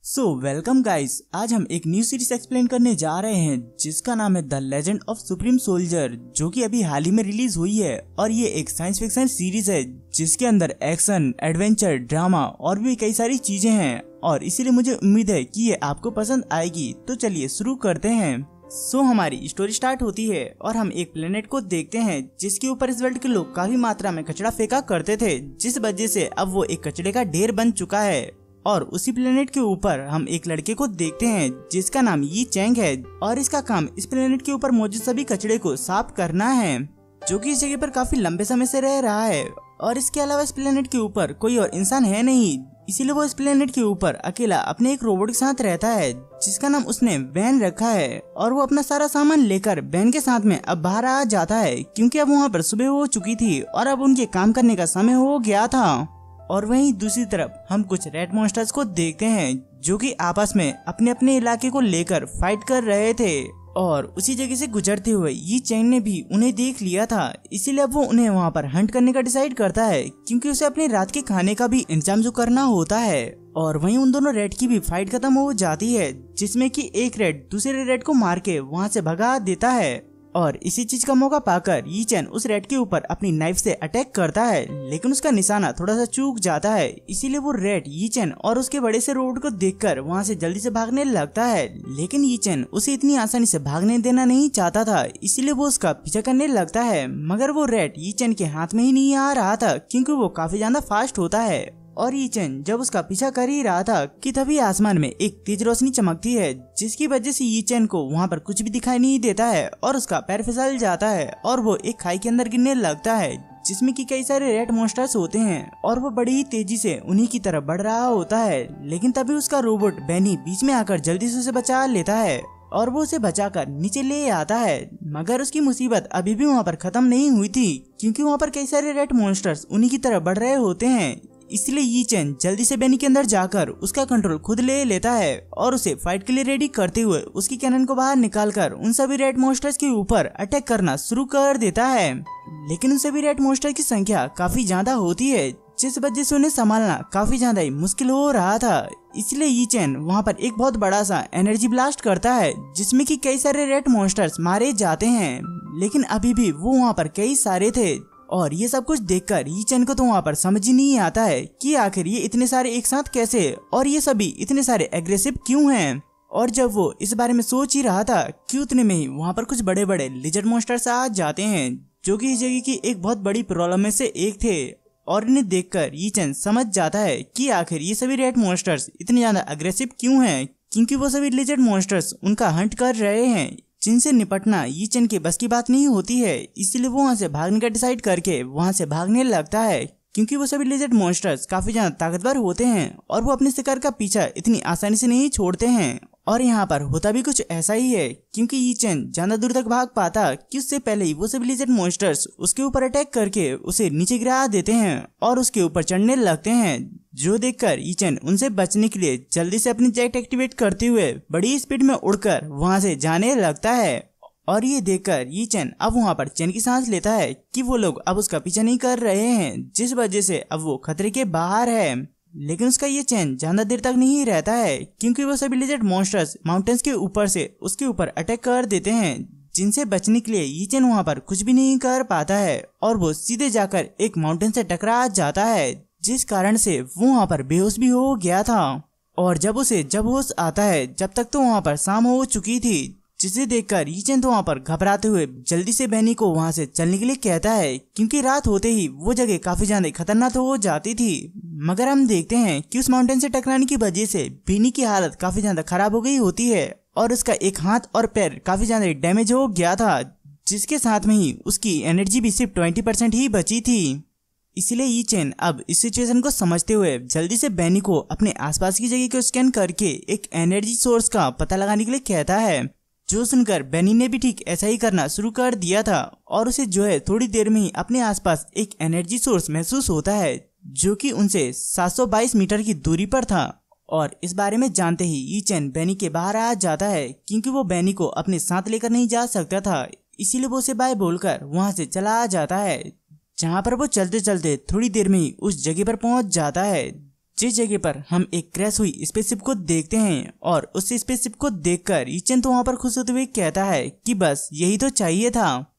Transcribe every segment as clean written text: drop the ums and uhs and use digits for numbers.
Welcome guys. आज हम एक न्यू सीरीज एक्सप्लेन करने जा रहे हैं जिसका नाम है the legend of supreme soldier, जो कि अभी हाल ही में रिलीज हुई है। और ये एक साइंस फिक्शन सीरीज है जिसके अंदर एक्शन, एडवेंचर, ड्रामा और भी कई सारी चीजें हैं, और इसीलिए मुझे उम्मीद है कि ये आपको पसंद आएगी। तो चलिए शुरू करते हैं। हमारी स्टोरी स्टार्ट होती है और हम एक प्लेनेट को देखते हैं जिसके ऊपर इस वर्ल्ड के लोग काफी मात्रा में कचरा फेंका करते थे, जिस वजह से अब वो एक कचरे का ढेर बन चुका है। और उसी प्लेनेट के ऊपर हम एक लड़के को देखते हैं जिसका नाम यी चैंग है, और इसका काम इस प्लेनेट के ऊपर मौजूद सभी कचरे को साफ करना है, जो कि इस जगह पर काफी लंबे समय से रह रहा है। और इसके अलावा इस प्लेनेट के ऊपर कोई और इंसान है नहीं, इसीलिए वो इस प्लेनेट के ऊपर अकेला अपने एक रोबोट के साथ रहता है जिसका नाम उसने वैन रखा है। और वो अपना सारा सामान लेकर वैन के साथ में अब बाहर आ जाता है, क्योंकि अब वहाँ पर सुबह हो चुकी थी और अब उनके काम करने का समय हो गया था। और वहीं दूसरी तरफ हम कुछ रेड मॉन्स्टर्स को देखते हैं जो कि आपस में अपने अपने इलाके को लेकर फाइट कर रहे थे। और उसी जगह से गुजरते हुए यी चैंग ने भी उन्हें देख लिया था, इसीलिए अब वो उन्हें वहाँ पर हंट करने का डिसाइड करता है, क्योंकि उसे अपने रात के खाने का भी इंतजाम जो करना होता है। और वहीं उन दोनों रेड की भी फाइट खत्म हो जाती है, जिसमें कि एक रेड दूसरे रेड को मार के वहाँ से भगा देता है। और इसी चीज का मौका पाकर यी चैन उस रेड के ऊपर अपनी नाइफ से अटैक करता है, लेकिन उसका निशाना थोड़ा सा चूक जाता है। इसीलिए वो रेड यी चैन और उसके बड़े से रोबोट को देखकर वहां से जल्दी से भागने लगता है, लेकिन यी चैन उसे इतनी आसानी से भागने देना नहीं चाहता था, इसीलिए वो उसका पीछा करने लगता है। मगर वो रेड यी चैन के हाथ में ही नहीं आ रहा था, क्योंकि वो काफी ज्यादा फास्ट होता है। और यी चैन जब उसका पीछा कर ही रहा था कि तभी आसमान में एक तेज रोशनी चमकती है, जिसकी वजह से यी चैन को वहाँ पर कुछ भी दिखाई नहीं देता है और उसका पैर फिसल जाता है और वो एक खाई के अंदर गिरने लगता है, जिसमें कि कई सारे रेड मॉन्स्टर्स होते हैं और वो बड़ी ही तेजी से उन्हीं की तरफ बढ़ रहा होता है। लेकिन तभी उसका रोबोट बेनी बीच में आकर जल्दी से उसे बचा लेता है और वो उसे बचाकर नीचे ले आता है। मगर उसकी मुसीबत अभी भी वहाँ पर खत्म नहीं हुई थी, क्योंकि वहाँ पर कई सारे रेड मॉन्स्टर्स उन्हीं की तरफ बढ़ रहे होते हैं। इसलिए यी चैन जल्दी से बेनी के अंदर जाकर उसका कंट्रोल खुद ले लेता है और उसे फाइट के लिए रेडी करते हुए उसकी कैनन को बाहर निकालकर उन सभी रेड मॉन्स्टर्स के ऊपर अटैक करना शुरू कर देता है। लेकिन उन सभी रेड मॉन्स्टर की संख्या काफी ज्यादा होती है, जिस वजह से उन्हें संभालना काफी ज्यादा ही मुश्किल हो रहा था। इसलिए यी चैन वहाँ पर एक बहुत बड़ा सा एनर्जी ब्लास्ट करता है, जिसमें कि कई सारे रेड मॉन्स्टर्स मारे जाते हैं, लेकिन अभी भी वो वहाँ पर कई सारे थे। और ये सब कुछ देखकर यी चैन को तो वहाँ पर समझ ही नहीं आता है कि आखिर ये इतने सारे एक साथ कैसे, और ये सभी इतने सारे एग्रेसिव क्यों हैं। और जब वो इस बारे में सोच ही रहा था कि उतने में ही वहाँ पर कुछ बड़े बड़े लिजर्ड मॉन्स्टर्स आ जाते हैं, जो कि इस जगह की एक बहुत बड़ी प्रॉब्लम में से एक थे। और इन्हें देखकर यी चैन समझ जाता है कि आखिर ये सभी रेड मॉन्स्टर्स इतने ज्यादा अग्रेसिव क्यों हैं, क्योंकि वो सभी लिजर्ड मॉन्स्टर्स उनका हंट कर रहे हैं, जिनसे निपटना यी चैन के बस की बात नहीं होती है। इसलिए वो वहाँ से भागने का डिसाइड करके वहाँ से भागने लगता है, क्योंकि वो सभी लिजर्ड मॉन्स्टर्स काफी ज्यादा ताकतवर होते हैं और वो अपने शिकार का पीछा इतनी आसानी से नहीं छोड़ते हैं। और यहाँ पर होता भी कुछ ऐसा ही है, क्योंकि यी चैन ज्यादा दूर तक भाग पाता कि उससे पहले ही वो सभी लिजर्ड मॉन्स्टर्स उसके ऊपर अटैक करके उसे नीचे गिरा देते हैं और उसके ऊपर चढ़ने लगते हैं, जो देखकर यी चैन उनसे बचने के लिए जल्दी से अपनी जेट एक्टिवेट करते हुए बड़ी स्पीड में उड़कर वहां से जाने लगता है। और ये देखकर यी चैन अब वहाँ पर चैन की सांस लेता है कि वो लोग अब उसका पीछा नहीं कर रहे हैं, जिस वजह से अब वो खतरे के बाहर है। लेकिन उसका ये चैन ज्यादा देर तक नहीं रहता है, क्योंकि वो सभी लिजर्ड मॉन्स्टर्स माउंटेन्स के ऊपर से उसके ऊपर अटैक कर देते हैं, जिनसे बचने के लिए यी चैन वहाँ पर कुछ भी नहीं कर पाता है और वो सीधे जाकर एक माउंटेन से टकरा जाता है, जिस कारण से वो वहाँ पर बेहोश भी हो गया था। और जब होश आता है, जब तक तो वहाँ पर शाम हो चुकी थी, जिसे देखकर यी चैन तो वहाँ पर घबराते हुए जल्दी से बेनी को वहाँ से चलने के लिए कहता है, क्योंकि रात होते ही वो जगह काफी ज्यादा खतरनाक हो जाती थी। मगर हम देखते हैं कि उस माउंटेन से टकराने की वजह से बेनी की हालत काफी ज्यादा खराब हो गई होती है और उसका एक हाथ और पैर काफी ज्यादा डैमेज हो गया था, जिसके साथ में ही उसकी एनर्जी भी सिर्फ 20% ही बची थी। इसलिए यी चैन अब इस सिचुएशन को समझते हुए जल्दी से बेनी को अपने आसपास की जगह को स्कैन करके एक एनर्जी सोर्स का पता लगाने के लिए कहता है, जो सुनकर बेनी ने भी ठीक ऐसा ही करना शुरू कर दिया था। और उसे जो है थोड़ी देर में ही अपने आसपास एक एनर्जी सोर्स महसूस होता है, जो कि उनसे 722 मीटर की दूरी पर था। और इस बारे में जानते ही यी चैन बेनी के बाहर आ जाता है, क्योंकि वो बेनी को अपने साथ लेकर नहीं जा सकता था, इसीलिए वो उसे बाय बोलकर वहां से चला जाता है, जहाँ पर वो चलते चलते थोड़ी देर में ही उस जगह पर पहुंच जाता है, जिस जगह पर हम एक क्रैश हुई स्पेसशिप को देखते हैं और उस स्पेसशिप को देखकर ईचन तो वहाँ पर खुश होते हुए कहता है कि बस यही तो चाहिए था।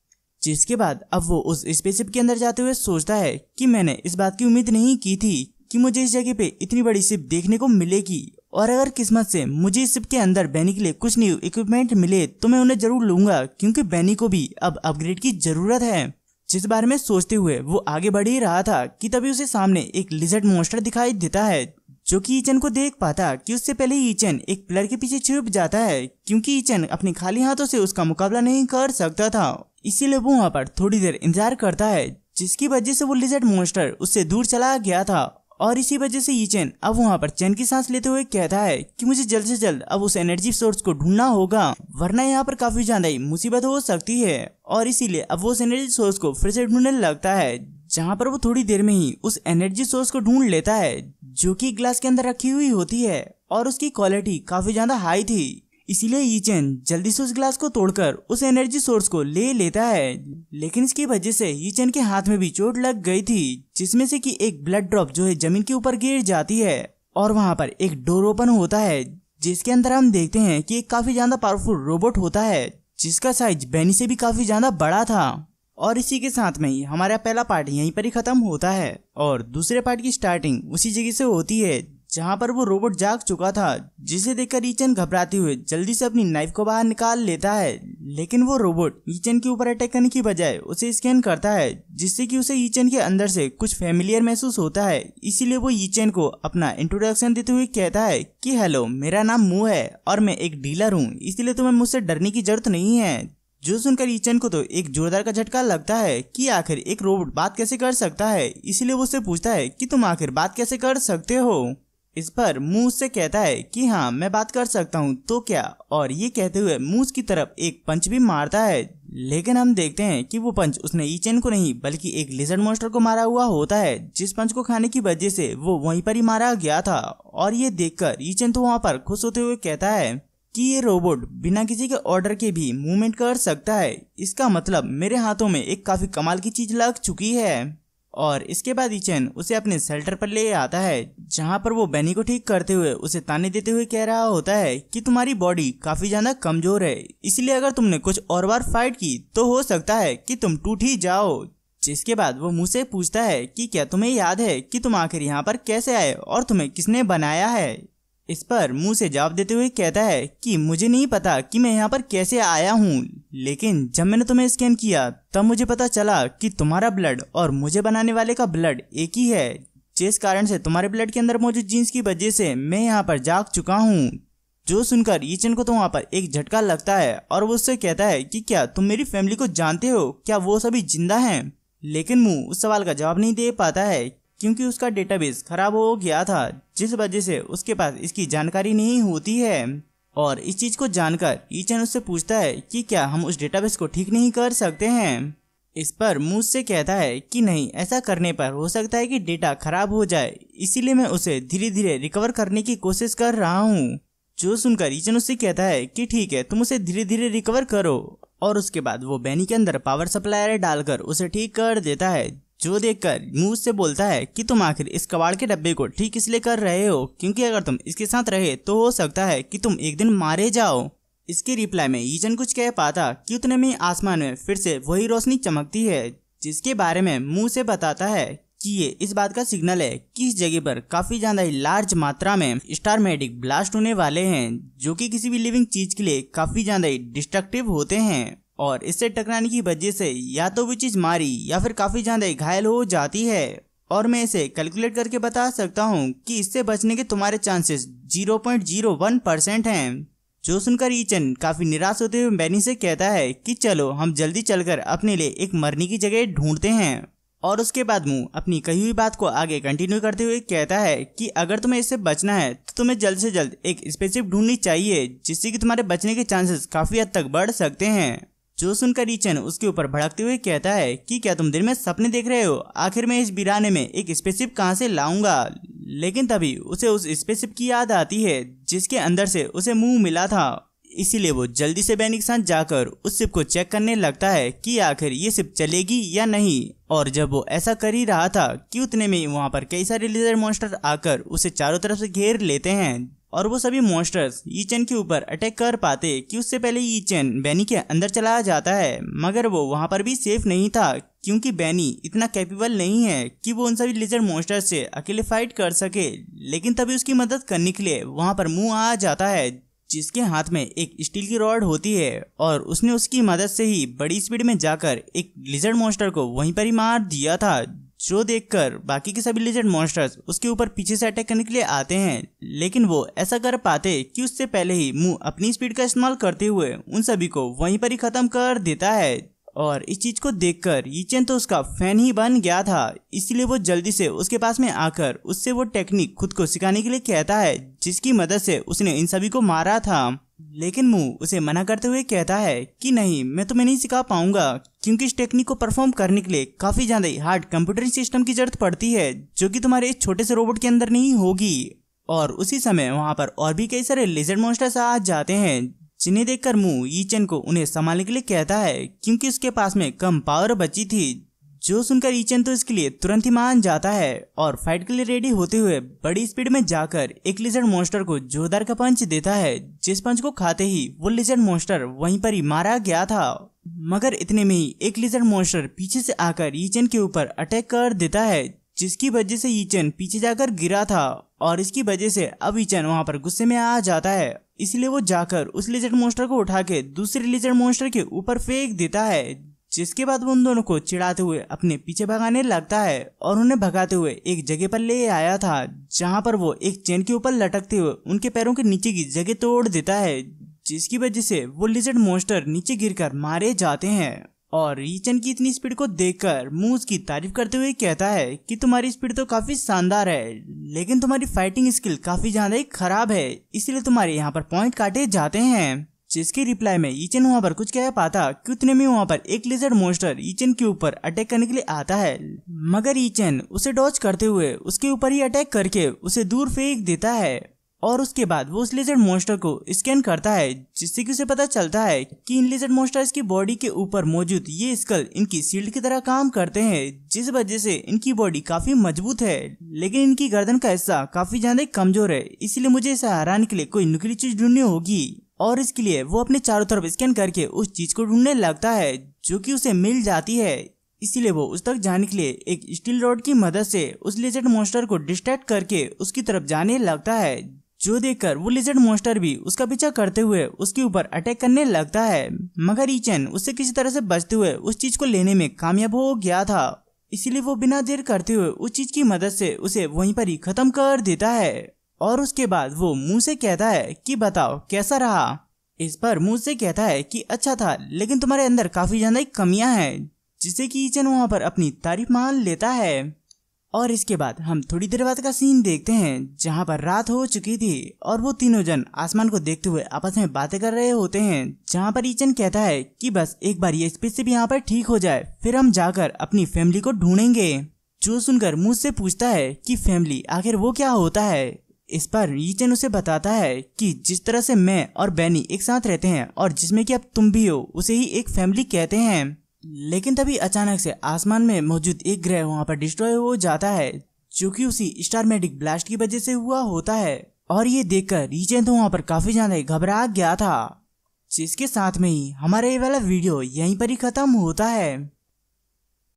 जिसके बाद अब वो उस स्पेसशिप के अंदर जाते हुए सोचता है कि मैंने इस बात की उम्मीद नहीं की थी कि मुझे इस जगह पे इतनी बड़ी शिप देखने को मिलेगी, और अगर किस्मत से मुझे इस शिप के अंदर बैनी के लिए कुछ न्यू इक्विपमेंट मिले तो मैं उन्हें जरूर लूंगा, क्योंकि बैनी को भी अब अपग्रेड की जरूरत है। जिस बारे में सोचते हुए वो आगे बढ़ ही रहा था कि तभी उसे सामने एक लिजर्ड मॉन्स्टर दिखाई देता है, जो कि ईचन को देख पाता कि उससे पहले ही ईचन एक पिलर के पीछे छुप जाता है, क्योंकि ईचन अपने खाली हाथों से उसका मुकाबला नहीं कर सकता था। इसीलिए वो वहाँ पर थोड़ी देर इंतजार करता है, जिसकी वजह से वो लिजर्ड मॉन्स्टर उससे दूर चला गया था। और इसी वजह से ईचन अब वहाँ पर चैन की सांस लेते हुए कहता है कि मुझे जल्द से जल्द अब उस एनर्जी सोर्स को ढूंढना होगा, वरना यहाँ पर काफी ज्यादा ही मुसीबत हो सकती है। और इसीलिए अब वो उस एनर्जी सोर्स को फिर से ढूंढने लगता है, जहाँ पर वो थोड़ी देर में ही उस एनर्जी सोर्स को ढूंढ लेता है, जो कि ग्लास के अंदर रखी हुई होती है और उसकी क्वालिटी काफी ज्यादा हाई थी। इसीलिए ईचन जल्दी से उस ग्लास को तोड़कर उस एनर्जी सोर्स को ले लेता है, लेकिन इसकी वजह से ईचन के हाथ में भी चोट लग गई थी, जिसमें से कि एक ब्लड ड्रॉप जो है जमीन के ऊपर गिर जाती है और वहां पर एक डोर ओपन होता है, जिसके अंदर हम देखते हैं कि एक काफी ज्यादा पावरफुल रोबोट होता है, जिसका साइज बैनी से भी काफी ज्यादा बड़ा था। और इसी के साथ में ही हमारा पहला पार्ट यहीं पर ही खत्म होता है और दूसरे पार्ट की स्टार्टिंग उसी जगह से होती है जहाँ पर वो रोबोट जाग चुका था, जिसे देखकर ईचन घबराते हुए जल्दी से अपनी नाइफ को बाहर निकाल लेता है। लेकिन वो रोबोट ईचन के ऊपर अटैक करने की बजाय उसे स्कैन करता है, जिससे कि उसे ईचन के अंदर से कुछ फेमिलियर महसूस होता है। इसीलिए वो ईचन को अपना इंट्रोडक्शन देते हुए कहता है कि हेलो, मेरा नाम मू है और मैं एक डीलर हूँ, इसलिए तुम्हें मुझसे डरने की जरूरत नहीं है। जो सुनकर ईचन को तो एक जोरदार का झटका लगता है कि आखिर एक रोबोट बात कैसे कर सकता है। इसीलिए वो उससे पूछता है कि तुम आखिर बात कैसे कर सकते हो। इस पर मूस से कहता है कि हाँ, मैं बात कर सकता हूँ तो क्या, और ये कहते हुए मूस की तरफ एक पंच भी मारता है। लेकिन हम देखते हैं कि वो पंच उसने ईचन को नहीं बल्कि एक लिजर्ड मॉन्स्टर को मारा हुआ होता है, जिस पंच को खाने की वजह से वो वहीं पर ही मारा गया था। और ये देखकर ईचन तो वहाँ पर खुश होते हुए कहता है कि ये रोबोट बिना किसी के ऑर्डर के भी मूवमेंट कर सकता है, इसका मतलब मेरे हाथों में एक काफी कमाल की चीज लग चुकी है। और इसके बाद ईचन उसे अपने शेल्टर पर ले आता है, जहाँ पर वो बैनी को ठीक करते हुए उसे ताने देते हुए कह रहा होता है कि तुम्हारी बॉडी काफी ज्यादा कमजोर है, इसलिए अगर तुमने कुछ और बार फाइट की तो हो सकता है कि तुम टूट ही जाओ। जिसके बाद वो मुझसे पूछता है कि क्या तुम्हें याद है कि तुम आखिर यहाँ पर कैसे आए और तुम्हें किसने बनाया है। इस पर मुंह से जवाब देते हुए कहता है कि मुझे नहीं पता कि मैं यहाँ पर कैसे आया हूँ, लेकिन जब मैंने तुम्हें स्कैन किया तब मुझे पता चला कि तुम्हारा ब्लड और मुझे बनाने वाले का ब्लड एक ही है, जिस कारण से तुम्हारे ब्लड के अंदर मौजूद जीन्स की वजह से मैं यहाँ पर जाग चुका हूँ। जो सुनकर ईचन को तो वहाँ पर एक झटका लगता है और वो उससे कहता है कि क्या तुम मेरी फैमिली को जानते हो, क्या वो सभी जिंदा हैं। लेकिन मुंह उस सवाल का जवाब नहीं दे पाता है, क्योंकि उसका डेटाबेस खराब हो गया था, जिस वजह से उसके पास इसकी जानकारी नहीं होती है। और इस चीज को जानकर ईचन उससे पूछता है कि क्या हम उस डेटाबेस को ठीक नहीं कर सकते हैं। इस पर मुझ से कहता है कि नहीं, ऐसा करने पर हो सकता है कि डेटा खराब हो जाए, इसीलिए मैं उसे धीरे धीरे रिकवर करने की कोशिश कर रहा हूँ। जो सुनकर ईचन उससे कहता है कि ठीक है, तुम उसे धीरे धीरे रिकवर करो। और उसके बाद वो बैनी के अंदर पावर सप्लायर डालकर उसे ठीक कर देता है। जो देखकर मूस से बोलता है कि तुम आखिर इस कबाड़ के डब्बे को ठीक इसलिए कर रहे हो क्योंकि अगर तुम इसके साथ रहे तो हो सकता है कि तुम एक दिन मारे जाओ। इसके रिप्लाई में ईचन कुछ कह पाता कि उतने में आसमान में फिर से वही रोशनी चमकती है, जिसके बारे में मुंह से बताता है कि ये इस बात का सिग्नल है कि इस जगह पर काफी ज्यादा लार्ज मात्रा में स्टारमेटिक ब्लास्ट होने वाले हैं, जो कि किसी भी लिविंग चीज के लिए काफी ज्यादा डिस्ट्रक्टिव होते हैं। और इससे टकराने की वजह से या तो वो चीज मारी या फिर काफी ज्यादा घायल हो जाती है। और मैं इसे कैलकुलेट करके बता सकता हूँ कि इससे बचने के तुम्हारे चांसेस 0.01% हैं। जो सुनकर ईचन काफी निराश होते हुए बैनी से कहता है कि चलो हम जल्दी चलकर अपने लिए एक मरने की जगह ढूंढते हैं। और उसके बाद मुंह अपनी कही हुई बात को आगे कंटिन्यू करते हुए कहता है कि अगर तुम्हें इससे बचना है तो तुम्हें जल्द से जल्द एक स्पेसशिप ढूंढनी चाहिए, जिससे कि तुम्हारे बचने के चांसेस काफी हद तक बढ़ सकते हैं। जो सुनकर ईचन उसके ऊपर भड़कते हुए कहता है कि क्या तुम दिन में सपने देख रहे हो, आखिर मैं इस वीराने में एक स्पेसशिप कहाँ से लाऊंगा। लेकिन तभी उसे उस स्पेसशिप की याद आती है जिसके अंदर से उसे मुंह मिला था। इसीलिए वो जल्दी से बैनी के साथ जाकर उस शिप को चेक करने लगता है कि आखिर ये शिप चलेगी या नहीं। और जब वो ऐसा कर ही रहा था कि उतने में वहां पर कई सारे लिजर्ड मॉन्स्टर आकर उसे चारों तरफ से घेर लेते हैं और वो सभी मॉन्स्टर्स यीचेन के ऊपर अटैक कर पाते कि उससे पहले यीचेन बैनी के अंदर चला जाता है। मगर वो वहां पर भी सेफ नहीं था क्योंकि बैनी इतना कैपेबल नहीं है कि वो उन सभी लिजर्ड मॉन्स्टर्स से अकेले फाइट कर सके। लेकिन तभी उसकी मदद करने के लिए वहां पर मुंह आ जाता है जिसके हाथ में एक स्टील की रॉड होती है और उसने उसकी मदद से ही बड़ी स्पीड में जाकर एक लिजर्ड मॉन्स्टर को वहीं पर ही मार दिया था, जो देखकर बाकी के सभी लिजर्ड मॉन्स्टर्स उसके ऊपर पीछे से अटैक करने के लिए आते हैं। लेकिन वो ऐसा कर पाते कि उससे पहले ही मुंह अपनी स्पीड का इस्तेमाल करते हुए उन सभी को वहीं पर ही खत्म कर देता है। और इस चीज को देखकर यीचेन तो उसका फैन ही बन गया था, इसलिए वो जल्दी से उसके पास में आकर उससे वो टेक्निक खुद को सिखाने के लिए कहता है जिसकी मदद से उसने इन सभी को मारा था। लेकिन मुंह उसे मना करते हुए कहता है कि नहीं, मैं तुम्हें नहीं सिखा पाऊंगा क्योंकि इस टेक्निक को परफॉर्म करने के लिए काफी ज्यादा हार्ड कंप्यूटर सिस्टम की जरूरत पड़ती है जो कि तुम्हारे इस छोटे से रोबोट के अंदर नहीं होगी। और उसी समय वहां पर और भी कई सारे लिजर्ड मॉन्स्टर्स आ जाते हैं जिन्हें देखकर मुंह यीचेन को उन्हें संभालने के लिए कहता है क्योंकि उसके पास में कम पावर बची थी। जो सुनकर यीचेन तो इसके लिए तुरंत ही मान जाता है और फाइट के लिए रेडी होते हुए बड़ी स्पीड में जाकर एक लिजर्ड मॉन्स्टर को जोरदार का पंच देता है, जिस पंच को खाते ही वो लिजर्ड मॉन्स्टर वहीं पर ही मारा गया था। मगर इतने में ही एक लिजर्ड मॉन्स्टर पीछे से आकर यीचेन के ऊपर अटैक कर देता है जिसकी वजह से यीचेन पीछे जाकर गिरा था और इसकी वजह से अब यीचेन वहां पर गुस्से में आ जाता है। इसलिए वो जाकर उस लिजर्ड मॉन्स्टर को उठा के दूसरे लिजर्ड मॉन्स्टर के ऊपर फेंक देता है, जिसके बाद वो उन दोनों को चिढ़ाते हुए अपने पीछे भगाने लगता है और उन्हें भगाते हुए एक जगह पर ले आया था जहां पर वो एक चेन के ऊपर लटकते हुए उनके पैरों के नीचे की जगह तोड़ देता है, जिसकी वजह से वो लिजर्ड मॉन्स्टर नीचे गिरकर मारे जाते हैं। और यीचेन की इतनी स्पीड को देखकर मुंह उसकी तारीफ करते हुए कहता है कि तुम्हारी स्पीड तो काफी शानदार है लेकिन तुम्हारी फाइटिंग स्किल काफी ज्यादा ही खराब है, इसलिए तुम्हारे यहाँ पर पॉइंट काटे जाते हैं। जिसके रिप्लाई में यीचेन वहां पर कुछ कह पाता कि उतने में वहां पर एक लिजर्ड मॉन्स्टर यीचेन के ऊपर अटैक करने के लिए आता है, मगर यीचेन उसे डॉज करते हुए उसके ऊपर ही अटैक करके उसे दूर फेंक देता है। और उसके बाद वो उस लिजर्ड मॉन्स्टर को स्कैन करता है जिससे कि उसे पता चलता है कि इन लिजर्ड मॉन्स्टर्स की बॉडी के ऊपर मौजूद ये स्कल इनकी शील्ड की तरह काम करते हैं, जिस वजह से इनकी बॉडी काफी मजबूत है लेकिन इनकी गर्दन का हिस्सा काफी ज्यादा कमजोर है। इसलिए मुझे इसे हराने के लिए कोई नुकीली चीज ढूंढनी होगी और इसके लिए वो अपने चारों तरफ स्कैन करके उस चीज को ढूंढने लगता है जो कि उसे मिल जाती है। इसीलिए वो उस तक जाने के लिए एक स्टील रॉड की मदद से उस लिजर्ड मॉन्स्टर को डिस्ट्रैक्ट करके उसकी तरफ जाने लगता है, जो देखकर वो लिजर्ड मॉन्स्टर भी उसका पीछा करते हुए उसके ऊपर अटैक करने लगता है। मगर यीचेन उससे किसी तरह से बचते हुए उस चीज को लेने में कामयाब हो गया था, इसीलिए वो बिना देर करते हुए उस चीज की मदद से उसे वहीं पर ही खत्म कर देता है। और उसके बाद वो मुंह से कहता है कि बताओ कैसा रहा। इस पर मुंह से कहता है कि अच्छा था लेकिन तुम्हारे अंदर काफी ज्यादा कमियां हैं, जिससे कि यीचेन वहां पर अपनी तारीफ मान लेता है। और इसके बाद हम थोड़ी देर बाद का सीन देखते हैं जहां पर रात हो चुकी थी और वो तीनों जन आसमान को देखते हुए आपस में बातें कर रहे होते हैं, जहां पर यीचेन कहता है कि बस एक बार ये स्पेसशिप यहाँ पर ठीक हो जाए फिर हम जाकर अपनी फैमिली को ढूंढेंगे। जो सुनकर मुझसे पूछता है कि फैमिली आखिर वो क्या होता है। इस पर यीचेन उसे बताता है कि जिस तरह से मैं और बैनी एक साथ रहते हैं और जिसमें कि अब तुम भी हो उसे ही एक फैमिली कहते हैं। लेकिन तभी अचानक से आसमान में मौजूद एक ग्रह वहां पर डिस्ट्रॉय हो जाता है जो कि उसी स्टारमेटिक ब्लास्ट की वजह से हुआ होता है। और ये देखकर यीचेन तो वहां पर काफी ज्यादा घबरा गया था। जिसके साथ में ही हमारा ये वाला वीडियो यहीं पर ही खत्म होता है।